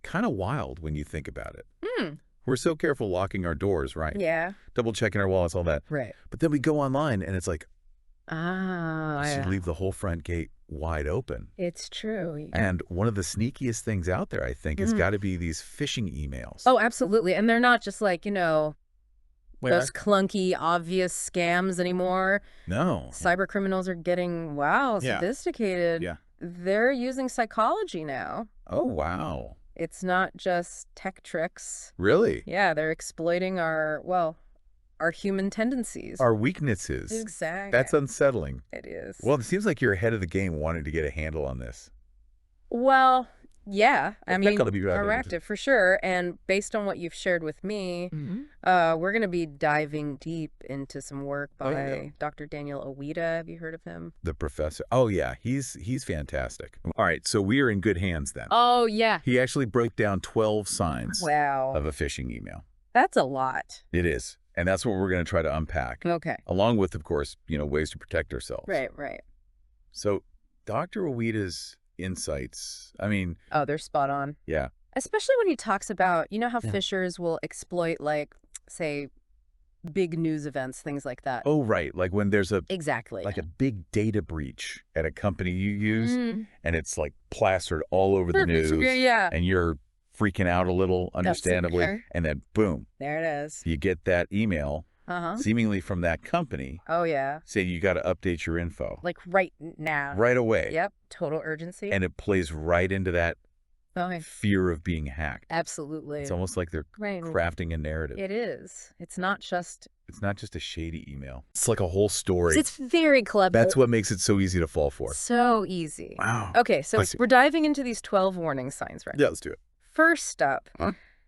kind of wild when you think about it. Hmm. We're so careful locking our doors, right? Yeah. Double checking our wallets, all that. Right. But then we go online and it's like, Ah, you yeah. leave the whole front gate wide open. It's true. And one of the sneakiest things out there, I think, has got to be these phishing emails. Oh, absolutely. And they're not just like, Wait, those clunky, obvious scams anymore. No. Cyber criminals are getting, sophisticated. Yeah. They're using psychology now. Oh, wow. It's not just tech tricks. Really? Yeah, they're exploiting our human tendencies. Our weaknesses. Exactly. That's unsettling. It is. Well, it seems like you're ahead of the game wanting to get a handle on this. Well, yeah. I mean, gotta be right. are active for sure. And based on what you've shared with me, we're going to be diving deep into some work by Dr. Daniel Owita. Have you heard of him? The professor. Oh, yeah. He's fantastic. All right. So we are in good hands then. Oh, yeah. He actually broke down 12 signs Wow. of a phishing email. That's a lot. It is. And that's what we're going to try to unpack. Okay. Along with, of course, ways to protect ourselves. Right, right. So Dr. Owita's insights, I mean... Oh, they're spot on. Yeah. Especially when he talks about, how phishers will exploit, like, say, big news events, things like that. Oh, right. Like when there's a big data breach at a company you use, and it's like plastered all over the news. Yeah. And you're freaking out a little, understandably. And then, boom. There it is. You get that email, seemingly from that company. Oh, yeah. Saying you got to update your info. Like right now. Right away. Yep. Total urgency. And it plays right into that fear of being hacked. Absolutely. It's almost like they're crafting a narrative. It is. It's not just a shady email. It's like a whole story. It's very clever. That's what makes it so easy to fall for. So easy. Wow. Okay, so we're diving into these 12 warning signs, right? Yeah, let's do it. First up,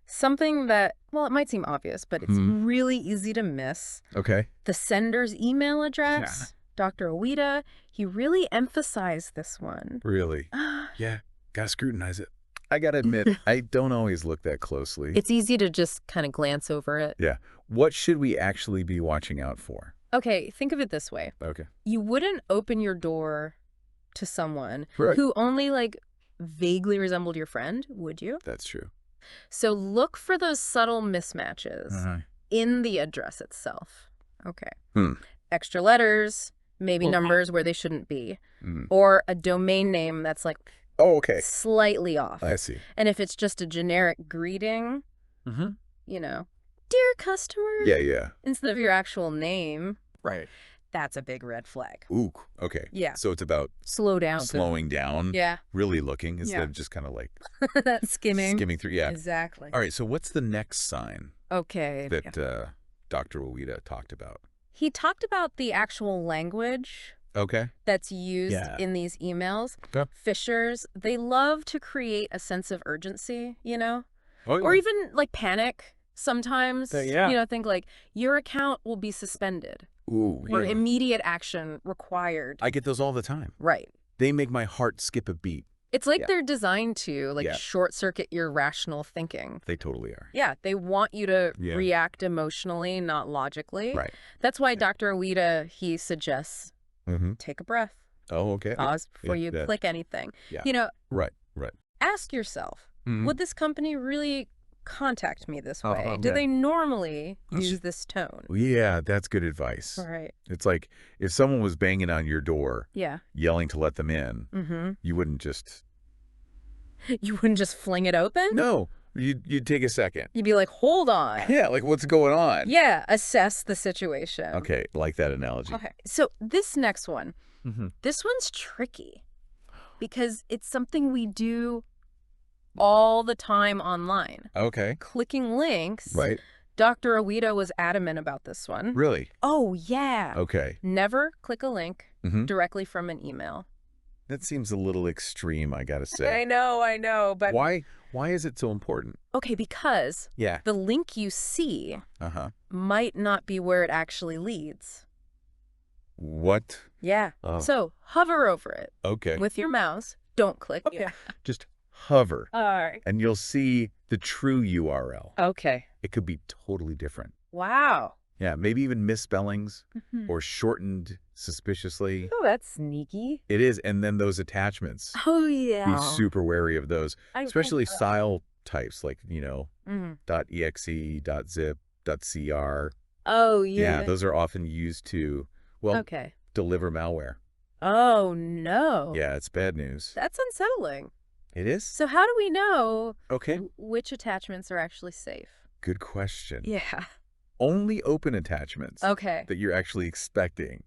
something that, it might seem obvious, but it's really easy to miss. Okay. The sender's email address. Dr. Owita, he really emphasized this one. Really? Yeah. Gotta scrutinize it. I gotta admit, I don't always look that closely. It's easy to just kind of glance over it. Yeah. What should we actually be watching out for? Okay, think of it this way. Okay. You wouldn't open your door to someone who only vaguely resembled your friend, would you? That's true. So look for those subtle mismatches in the address itself. Okay. Extra letters, maybe numbers where they shouldn't be, or a domain name that's slightly off. I see. And if it's just a generic greeting, dear customer. Yeah. Instead of your actual name. Right. That's a big red flag. Ooh, okay. Yeah. So it's about slowing down. Yeah. Really looking instead of just kind of like that skimming through. Yeah. Exactly. All right. So what's the next sign? Okay. That Dr. Owita talked about? He talked about the actual language. Okay. That's used in these emails. Yeah. Phishers, they love to create a sense of urgency, or even like panic sometimes. Think like your account will be suspended. Ooh, or immediate action required. I get those all the time. Right. They make my heart skip a beat. It's like they're designed to short circuit your rational thinking. They totally are. Yeah, they want you to react emotionally, not logically. Right. That's why Dr. Owita, he suggests take a breath. Oh, okay. Pause before you click anything. Yeah. Right. Ask yourself, would this company really contact me this way? Do they normally use this tone? Yeah, that's good advice. Right. It's like if someone was banging on your door, yelling to let them in, you wouldn't just... You wouldn't just fling it open? No. You'd take a second. You'd be like, hold on. Yeah, like what's going on? Yeah, assess the situation. Okay, like that analogy. Okay, so this next one, this one's tricky because it's something we do all the time online. Okay. Clicking links. Right. Dr. Owita was adamant about this one. Really? Oh, yeah. Okay. Never click a link directly from an email. That seems a little extreme, I gotta say. I know, but... Why is it so important? Okay, because the link you see might not be where it actually leads. What? Yeah. Oh. So hover over it. Okay. With your mouse. Don't click. Okay. Just hover. All right. And you'll see the true URL. Okay. It could be totally different. Wow. Yeah, maybe even misspellings or shortened suspiciously. Oh, that's sneaky. It is. And then those attachments. Oh, yeah. Be super wary of those, especially style types, like, .exe, .zip, .cr. Oh, yeah. Yeah, those are often used to, well, deliver malware. Oh, no. Yeah, it's bad news. That's unsettling. It is? So how do we know Okay. which attachments are actually safe? Good question. Yeah. Only open attachments that you're actually expecting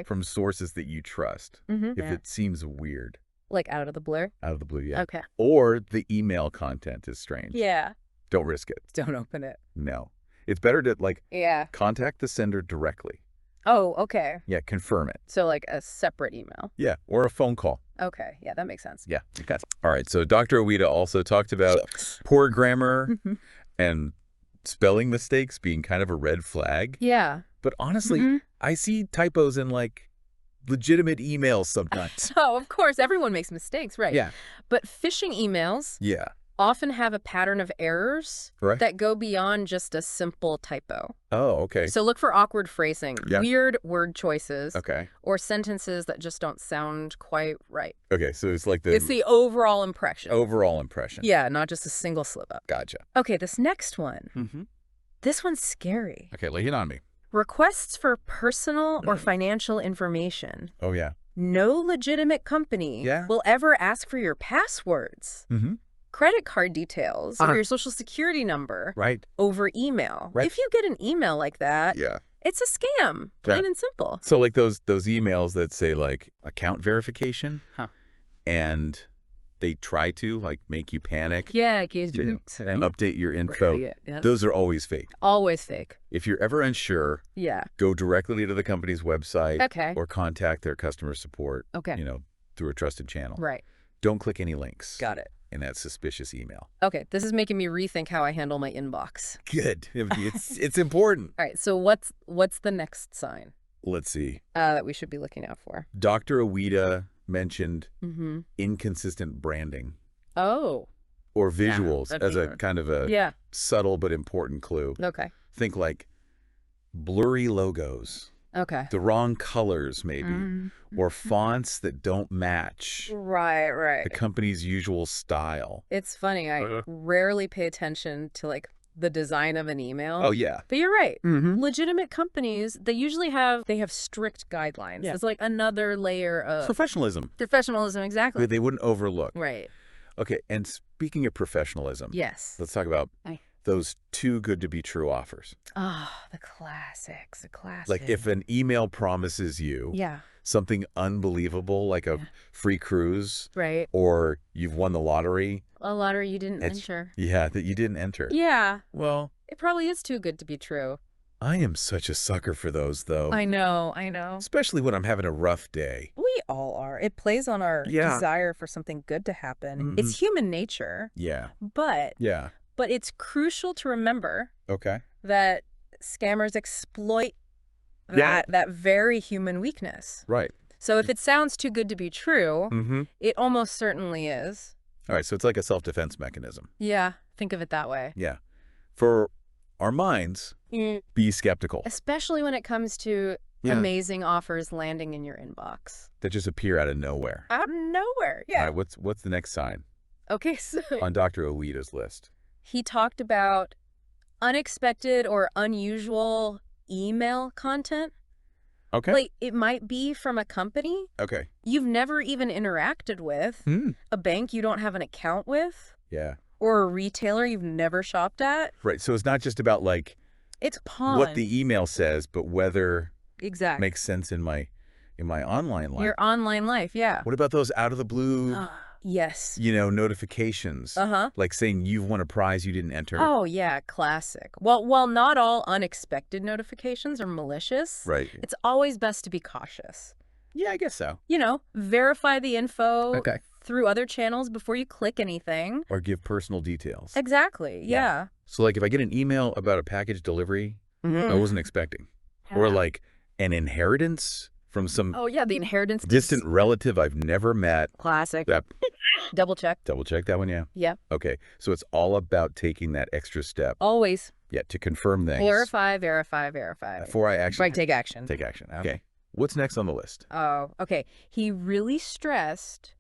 from sources that you trust. If it seems weird. Like out of the blur? Out of the blue, yeah. Okay. Or the email content is strange. Yeah. Don't risk it. Don't open it. No. It's better to, contact the sender directly. Oh, okay. Yeah, confirm it. So like a separate email. Yeah, or a phone call. Okay, yeah, that makes sense. Yeah. Okay. All right, so Dr. Oida also talked about poor grammar and spelling mistakes being kind of a red flag. Yeah. But honestly, I see typos in legitimate emails sometimes. Oh, of course, everyone makes mistakes, right? Yeah. But phishing emails often have a pattern of errors that go beyond just a simple typo. Oh, okay. So look for awkward phrasing, weird word choices, or sentences that just don't sound quite right. Okay, so it's like it's the overall impression. Overall impression. Yeah, not just a single slip up. Gotcha. Okay, this next one. This one's scary. Okay, lay it on me. Requests for personal or financial information. Oh, yeah. No legitimate company will ever ask for your passwords. Credit card details or your social security number over email. If you get an email like that, it's a scam, plain and simple. So like those emails that say account verification and they try to make you panic. Yeah, update your info. Those are always fake. Always fake. If you're ever unsure, go directly to the company's website or contact their customer support, through a trusted channel. Right. Don't click any links. Got it. In that suspicious email. Okay, this is making me rethink how I handle my inbox. Good. It's important. All right, so what's the next sign? Let's see. That we should be looking out for. Dr. Oida mentioned inconsistent branding. Oh. Or visuals as a kind of a subtle but important clue. Okay. Think like blurry logos. Okay. The wrong colors, maybe, or fonts that don't match. Right. The company's usual style. It's funny. I rarely pay attention to the design of an email. Oh, yeah. But you're right. Legitimate companies, they usually have strict guidelines. It's like another layer of professionalism. Professionalism, exactly. They wouldn't overlook. Right. Okay, and speaking of professionalism, let's talk about those too good to be true offers. Oh, the classics, Like if an email promises you something unbelievable, like a free cruise, or you've won the lottery. A lottery you didn't enter. Yeah, that you didn't enter. Yeah. Well, it probably is too good to be true. I am such a sucker for those, though. I know. Especially when I'm having a rough day. We all are. It plays on our desire for something good to happen. It's human nature. Yeah. But it's crucial to remember that scammers exploit that very human weakness. Right. So if it sounds too good to be true, it almost certainly is. All right, so it's like a self-defense mechanism. Yeah, think of it that way. Yeah. For our minds, be skeptical. Especially when it comes to amazing offers landing in your inbox. That just appear out of nowhere. Out of nowhere, yeah. All right, what's the next sign? Okay, so on Dr. Oida's list. He talked about unexpected or unusual email content. Okay. Like, it might be from a company you've never even interacted with, a bank you don't have an account with, or a retailer you've never shopped at. Right. So it's not just about it's pawn. What the email says, but whether makes sense in my online life. Your online life, yeah. What about those out of the blue? Yes. Notifications. Like saying you've won a prize you didn't enter. Oh, yeah, classic. Well, while not all unexpected notifications are malicious, it's always best to be cautious. Yeah, I guess so. Verify the info through other channels before you click anything. Or give personal details. Exactly, yeah. So, if I get an email about a package delivery I wasn't expecting, or an inheritance from some the inheritance distant relative I've never met. Classic. Double check. Double check that one, yeah? Yeah. Okay, so it's all about taking that extra step. Always. Yeah, to confirm things. Verify. Before I actually... take action. Take action. Okay. What's next on the list? Oh, okay. He really stressed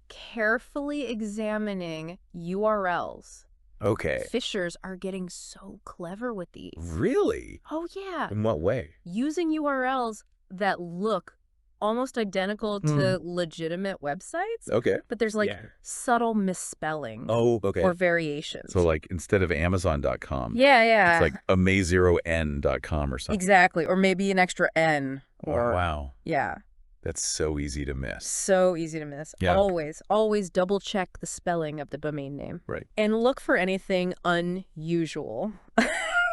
carefully examining URLs Okay. Phishers are getting so clever with these. Really? Oh, yeah. In what way? Using URLs that look almost identical to legitimate websites. Okay. But there's like subtle misspellings or variations. So like instead of Amazon.com. Yeah. It's like amazero.n.com or something. Exactly. Or maybe an extra N. Or, wow. Yeah. That's so easy to miss. So easy to miss. Yeah. Always double check the spelling of the domain name. Right. And look for anything unusual.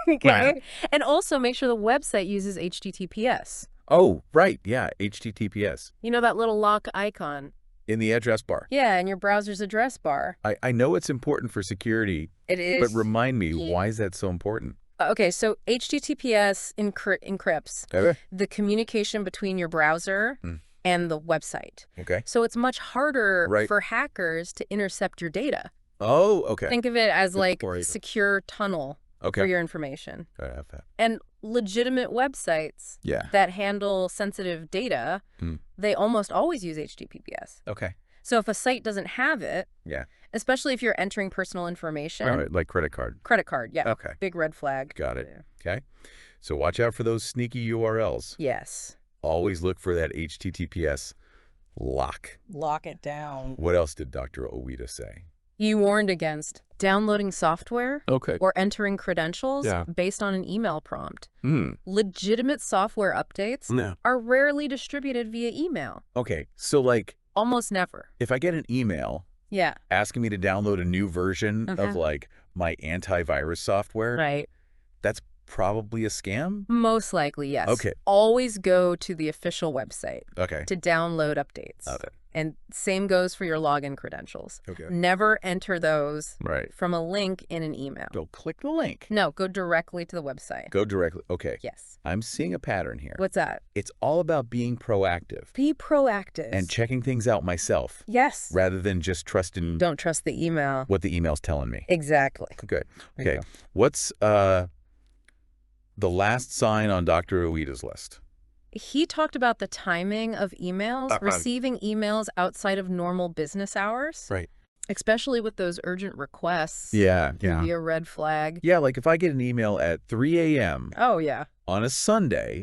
Okay. Right. And also make sure the website uses HTTPS. Oh, right. Yeah. HTTPS. You know that little lock icon? In the address bar. Yeah, in your browser's address bar. I know it's important for security. It is. But remind me, why is that so important? Okay, so HTTPS encrypts the communication between your browser and the website. Okay. So it's much harder for hackers to intercept your data. Oh, okay. Think of it as like a secure tunnel for your information. I have that. And legitimate websites that handle sensitive data, they almost always use HTTPS. Okay. So if a site doesn't have it, especially if you're entering personal information. Right, like credit card. Credit card, yeah. Okay. Big red flag. Got it. Okay. So watch out for those sneaky URLs. Yes. Always look for that HTTPS lock. Lock it down. What else did Dr. Owita say? He warned against downloading software or entering credentials based on an email prompt. Legitimate software updates are rarely distributed via email. Okay. So like... Almost never. If I get an email asking me to download a new version of like my antivirus software, that's probably a scam? Most likely, yes. Okay. Always go to the official website to download updates. Okay. And same goes for your login credentials. Okay. Never enter those from a link in an email. Don't click the link. No, go directly to the website. Go directly. Okay. Yes. I'm seeing a pattern here. What's that? It's all about being proactive. Be proactive. And checking things out myself. Yes. Rather than just trusting... Don't trust the email. What the email's telling me. Exactly. Good. Okay. What's the last sign on Dr. Owita's list? He talked about the timing of emails, receiving emails outside of normal business hours. Right. Especially with those urgent requests. Yeah. Be a red flag. Yeah, like if I get an email at 3 a.m. Oh, yeah. On a Sunday,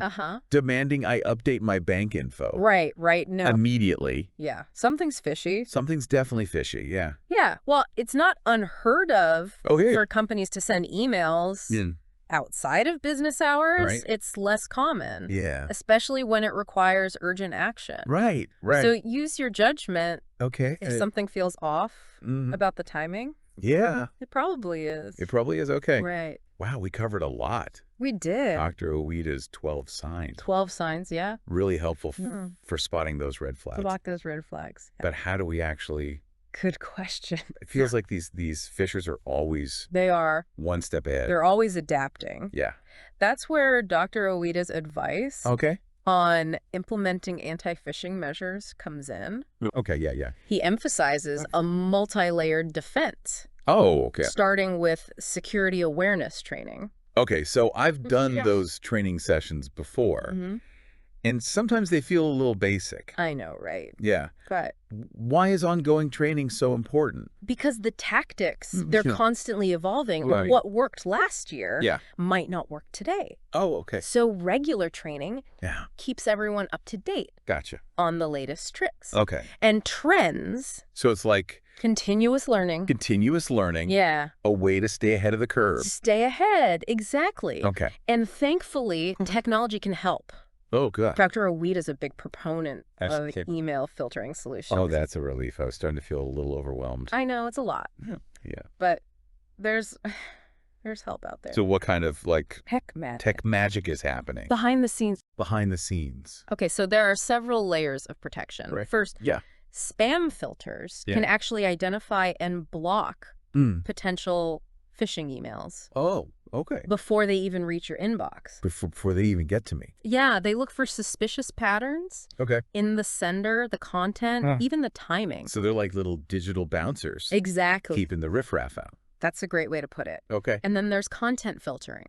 demanding I update my bank info. Right. No. Immediately. Yeah. Something's fishy. Something's definitely fishy, yeah. Yeah. Well, it's not unheard of for companies to send emails outside of business hours. It's less common. Yeah. Especially when it requires urgent action. Right. So use your judgment. Okay. If something feels off about the timing. Yeah. It probably is. It probably is. Okay. Right. Wow, we covered a lot. We did. Dr. Owita's 12 signs. 12 signs, yeah. Really helpful for spotting those red flags. Block those red flags. But how do we actually... Good question. It feels like these phishers are always... They are. One step ahead. They're always adapting. Yeah. That's where Dr. Owita's advice on implementing anti-phishing measures comes in. Okay, yeah. He emphasizes a multi-layered defense. Oh, okay. Starting with security awareness training. Okay, so I've done those training sessions before. And sometimes they feel a little basic. I know, right? Yeah. But why is ongoing training so important? Because the tactics, they're constantly evolving. What worked last year might not work today. Oh, okay. So regular training keeps everyone up to date. Gotcha. On the latest tricks. Okay. And trends. So it's like... Continuous learning. Continuous learning. Yeah. A way to stay ahead of the curve. Stay ahead. Exactly. Okay. And thankfully, technology can help. Oh, good. Dr. Owita is a big proponent of email filtering solutions. Oh, that's a relief. I was starting to feel a little overwhelmed. I know, it's a lot. Yeah. But there's help out there. So what kind of like tech magic is happening? Behind the scenes. Behind the scenes. Okay, so there are several layers of protection. Right. First, spam filters can actually identify and block potential phishing emails. Oh, okay. Before they even reach your inbox. Before they even get to me. Yeah, they look for suspicious patterns. Okay. In the sender, the content, even the timing. So they're like little digital bouncers. Exactly. Keeping the riffraff out. That's a great way to put it. Okay. And then there's content filtering,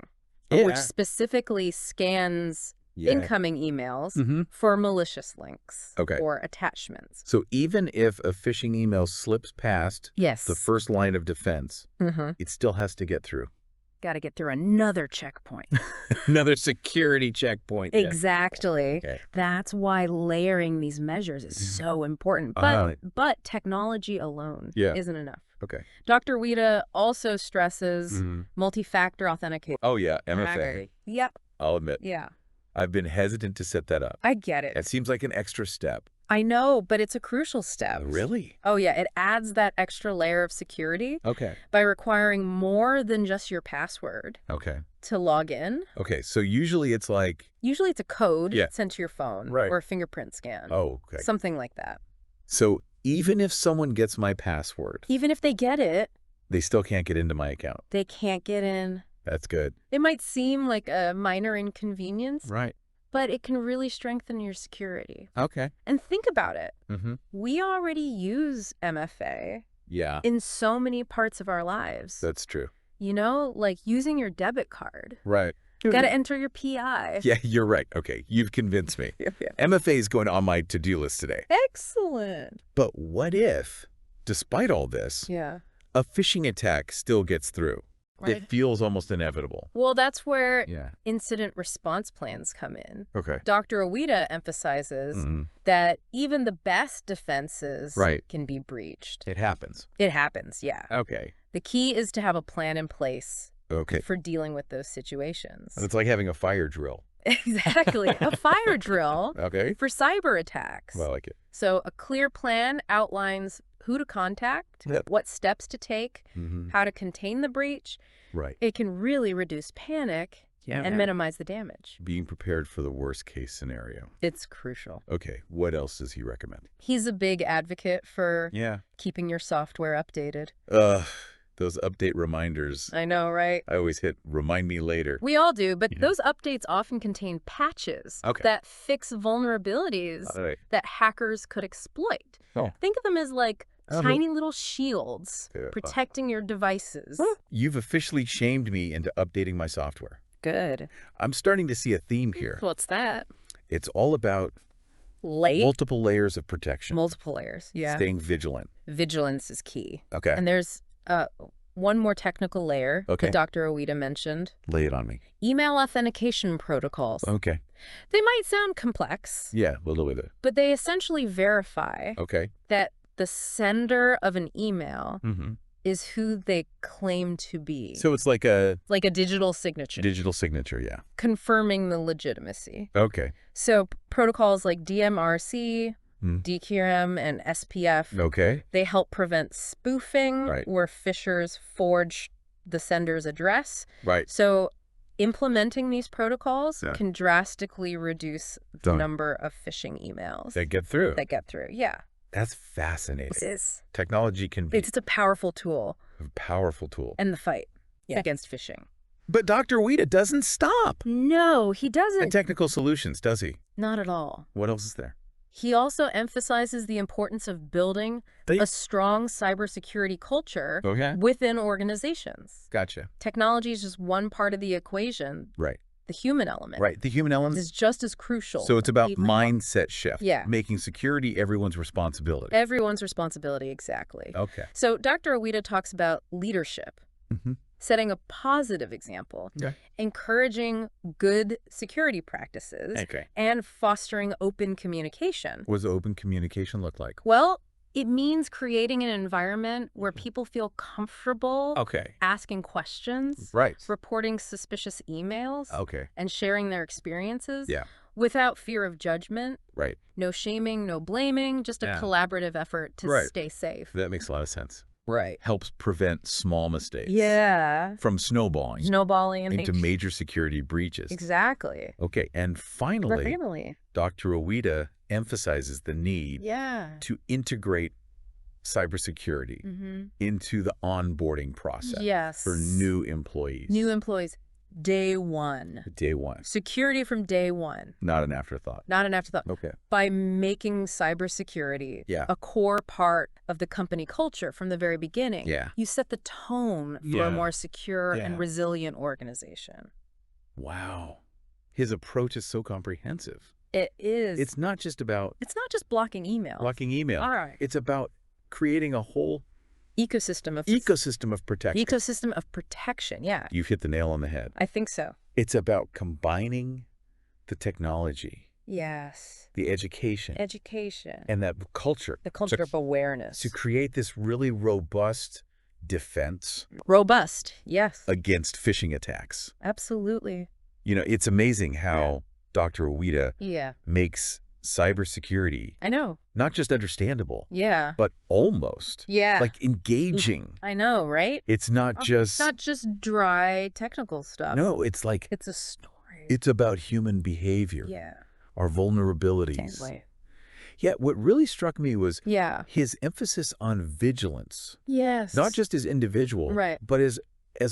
which specifically scans incoming emails for malicious links or attachments. So even if a phishing email slips past the first line of defense, it still has to get through. Got to get through another checkpoint. Another security checkpoint. Exactly. Okay. That's why layering these measures is so important. But technology alone isn't enough. Okay. Dr. Ueda also stresses multi-factor authentication. Oh, yeah. MFA. Yep. I'll admit. Yeah. I've been hesitant to set that up. I get it. It seems like an extra step. I know, but it's a crucial step. Really? Oh, yeah. It adds that extra layer of security by requiring more than just your password to log in. Okay. So usually it's like... Usually it's a code sent to your phone or a fingerprint scan. Oh, okay. Something like that. So even if someone gets my password... Even if they get it... They still can't get into my account. They can't get in. That's good. It might seem like a minor inconvenience. Right. But it can really strengthen your security. Okay. And think about it. We already use MFA in so many parts of our lives. That's true. You know, like using your debit card. Right. Got to enter your PI. Yeah, you're right. Okay, you've convinced me. MFA is going on my to-do list today. Excellent. But what if, despite all this, a phishing attack still gets through? Right. It feels almost inevitable. Well, that's where incident response plans come in. Okay. Dr. Ueda emphasizes that even the best defenses can be breached. It happens. It happens, yeah. Okay. The key is to have a plan in place for dealing with those situations. It's like having a fire drill. Exactly. A fire drill for cyber attacks. Well, I like it. So a clear plan outlines who to contact, what steps to take, how to contain the breach. Right. It can really reduce panic and minimize the damage. Being prepared for the worst case scenario. It's crucial. Okay. What else does he recommend? He's a big advocate for keeping your software updated. Those update reminders. I know, right? I always hit remind me later. We all do, but those updates often contain patches that fix vulnerabilities that hackers could exploit. Think of them as like tiny little shields protecting your devices. You've officially shamed me into updating my software. Good. I'm starting to see a theme here. What's that? It's all about multiple layers of protection. Multiple layers, Staying vigilant. Vigilance is key. Okay. And there's one more technical layer that Dr. Ueda mentioned. Lay it on me. Email authentication protocols. Okay. They might sound complex. Yeah, we'll do with it. But they essentially verify that the sender of an email is who they claim to be. So it's like a digital signature. Digital signature, yeah. Confirming the legitimacy. Okay. So protocols like DMRC, DQM, and SPF, they help prevent spoofing where phishers forge the sender's address. Right. So implementing these protocols can drastically reduce the number of phishing emails. That get through. Yeah. That's fascinating. It is. Technology can be... It's a powerful tool. A powerful tool. And the fight against phishing. But Dr. Ueda doesn't stop. No, he doesn't. And technical solutions, does he? Not at all. What else is there? He also emphasizes the importance of building a strong cybersecurity culture within organizations. Gotcha. Technology is just one part of the equation. Right. The human element. Right. The human element is just as crucial. So it's about mindset shift. Yeah. Making security everyone's responsibility. Everyone's responsibility, exactly. Okay. So Dr. Ueda talks about leadership. Setting a positive example, encouraging good security practices, and fostering open communication. What does open communication look like? Well, it means creating an environment where people feel comfortable asking questions, reporting suspicious emails, and sharing their experiences without fear of judgment. Right. No shaming, no blaming, just a collaborative effort to stay safe. That makes a lot of sense. Right. Helps prevent small mistakes. Yeah. From snowballing. Into major security breaches. Exactly. Okay. And finally, Dr. Ueda emphasizes the need to integrate cybersecurity into the onboarding process for new employees. New employees. Day one. Day one. Security from day one. Not an afterthought. Not an afterthought. Okay. By making cybersecurity a core part of the company culture from the very beginning, you set the tone for a more secure and resilient organization. Wow. his approach is so comprehensive. It is. It's not just blocking email. Blocking email. All right. It's about creating a whole ecosystem of protection. Ecosystem of protection, yeah. You've hit the nail on the head. I think so. It's about combining the technology. Yes. The education. And that culture. The culture of awareness. To create this really robust defense. Robust, yes. Against phishing attacks. Absolutely. You know, it's amazing how Dr. Ueda makes cybersecurity. I know. Not just understandable. Yeah. But almost. Yeah. Like engaging. I know, right? It's not just... It's not just dry technical stuff. No, it's like... It's a story. It's about human behavior. Yeah. Our vulnerabilities. Can't wait. Yeah, what really struck me was his emphasis on vigilance. Yes. Not just as individual, but as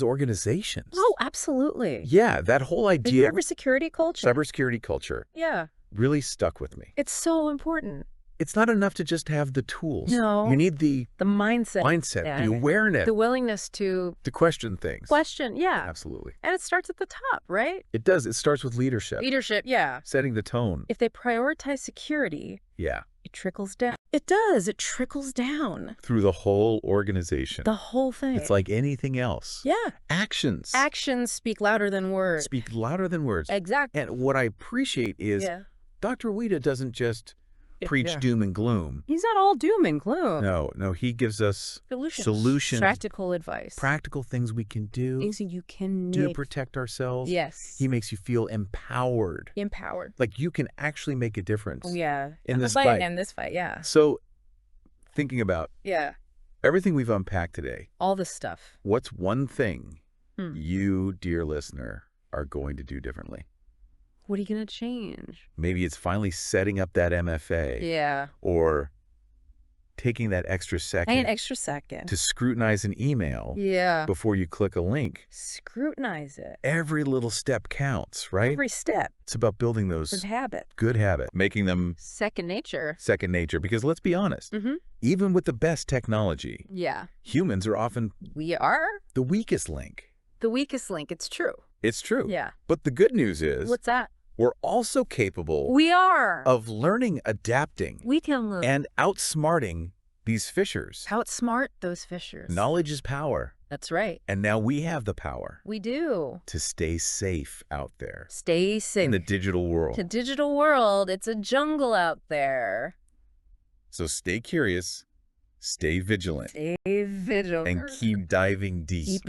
organizations. Oh, absolutely. Yeah, that whole idea. Cybersecurity culture. Yeah. Really stuck with me. It's so important. It's not enough to just have the tools. No. You need the mindset, the awareness. The willingness to question things. Yeah. Absolutely. And it starts at the top, right? It does. It starts with leadership. Yeah. Setting the tone. If they prioritize security, it trickles down. It does. It trickles down. Through the whole organization. The whole thing. It's like anything else. Yeah. Actions. Actions speak louder than words. Speak louder than words. Exactly. And what I appreciate is Dr. Ueda doesn't just preach doom and gloom. He's not all doom and gloom. No, he gives us solutions, practical advice, practical things we can do, things that you can do to protect ourselves. Yes. He makes you feel empowered. Like you can actually make a difference. In this fight. Yeah. So thinking about everything we've unpacked today, all this stuff, what's one thing you, dear listener, are going to do differently? What are you going to change? Maybe it's finally setting up that MFA. Yeah. Or taking that extra second. To scrutinize an email. Yeah. Before you click a link. Scrutinize it. Every little step counts, right? Every step. It's about building those good habits. Making them second nature. Because let's be honest. Even with the best technology. Humans are often the weakest link. It's true. It's true. Yeah. But the good news is... What's that? We're also capable of learning, adapting, we can learn, and outsmarting these fishers. Outsmart those fishers. Knowledge is power. That's right. And now we have the power. We do. To stay safe out there. Stay safe. In the digital world. It's a jungle out there. So stay curious, stay vigilant. And keep diving deep.